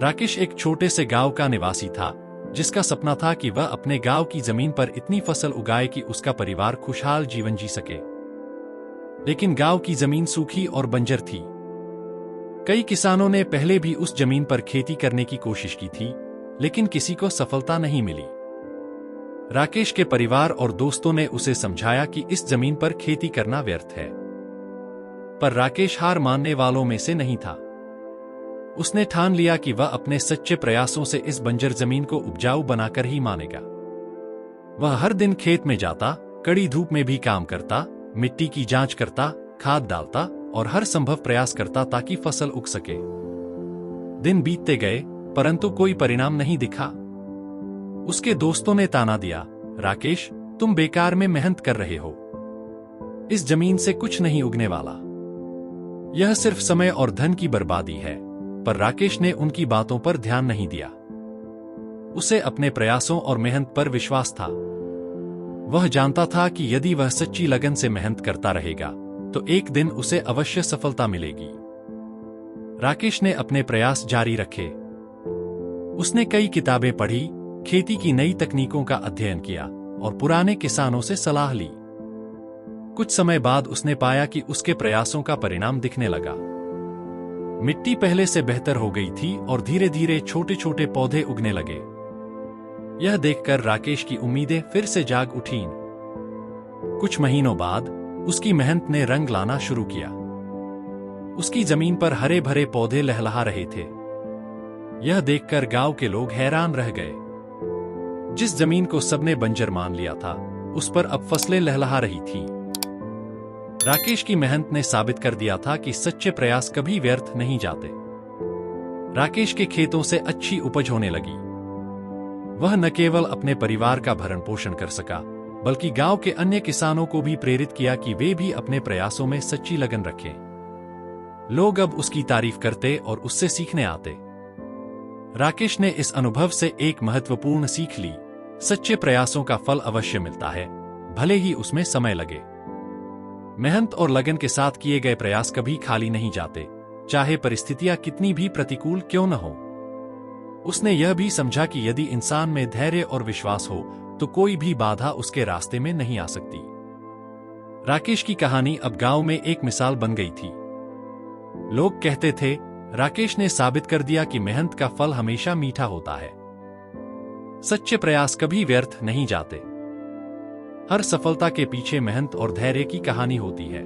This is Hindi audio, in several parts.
राकेश एक छोटे से गांव का निवासी था, जिसका सपना था कि वह अपने गांव की जमीन पर इतनी फसल उगाए कि उसका परिवार खुशहाल जीवन जी सके। लेकिन गांव की जमीन सूखी और बंजर थी। कई किसानों ने पहले भी उस जमीन पर खेती करने की कोशिश की थी, लेकिन किसी को सफलता नहीं मिली। राकेश के परिवार और दोस्तों ने उसे समझाया कि इस जमीन पर खेती करना व्यर्थ है, पर राकेश हार मानने वालों में से नहीं था। उसने ठान लिया कि वह अपने सच्चे प्रयासों से इस बंजर जमीन को उपजाऊ बनाकर ही मानेगा। वह हर दिन खेत में जाता, कड़ी धूप में भी काम करता, मिट्टी की जांच करता, खाद डालता और हर संभव प्रयास करता ताकि फसल उग सके। दिन बीतते गए, परंतु कोई परिणाम नहीं दिखा। उसके दोस्तों ने ताना दिया, राकेश, तुम बेकार में मेहनत कर रहे हो, इस जमीन से कुछ नहीं उगने वाला, यह सिर्फ समय और धन की बर्बादी है। पर राकेश ने उनकी बातों पर ध्यान नहीं दिया। उसे अपने प्रयासों और मेहनत पर विश्वास था। वह जानता था कि यदि वह सच्ची लगन से मेहनत करता रहेगा तो एक दिन उसे अवश्य सफलता मिलेगी। राकेश ने अपने प्रयास जारी रखे। उसने कई किताबें पढ़ी, खेती की नई तकनीकों का अध्ययन किया और पुराने किसानों से सलाह ली। कुछ समय बाद उसने पाया कि उसके प्रयासों का परिणाम दिखने लगा। मिट्टी पहले से बेहतर हो गई थी और धीरे धीरे छोटे छोटे पौधे उगने लगे। यह देखकर राकेश की उम्मीदें फिर से जाग उठीं। कुछ महीनों बाद उसकी मेहनत ने रंग लाना शुरू किया। उसकी जमीन पर हरे भरे पौधे लहलहा रहे थे। यह देखकर गांव के लोग हैरान रह गए। जिस जमीन को सबने बंजर मान लिया था, उस पर अब फसलें लहलहा रही थीं। राकेश की मेहनत ने साबित कर दिया था कि सच्चे प्रयास कभी व्यर्थ नहीं जाते। राकेश के खेतों से अच्छी उपज होने लगी। वह न केवल अपने परिवार का भरण पोषण कर सका, बल्कि गांव के अन्य किसानों को भी प्रेरित किया कि वे भी अपने प्रयासों में सच्ची लगन रखें। लोग अब उसकी तारीफ करते और उससे सीखने आते। राकेश ने इस अनुभव से एक महत्वपूर्ण सीख ली, सच्चे प्रयासों का फल अवश्य मिलता है, भले ही उसमें समय लगे। मेहनत और लगन के साथ किए गए प्रयास कभी खाली नहीं जाते, चाहे परिस्थितियां कितनी भी प्रतिकूल क्यों न हो। उसने यह भी समझा कि यदि इंसान में धैर्य और विश्वास हो तो कोई भी बाधा उसके रास्ते में नहीं आ सकती। राकेश की कहानी अब गांव में एक मिसाल बन गई थी। लोग कहते थे, राकेश ने साबित कर दिया कि मेहनत का फल हमेशा मीठा होता है। सच्चे प्रयास कभी व्यर्थ नहीं जाते। हर सफलता के पीछे मेहनत और धैर्य की कहानी होती है।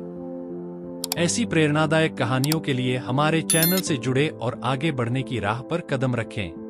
ऐसी प्रेरणादायक कहानियों के लिए हमारे चैनल से जुड़े और आगे बढ़ने की राह पर कदम रखें।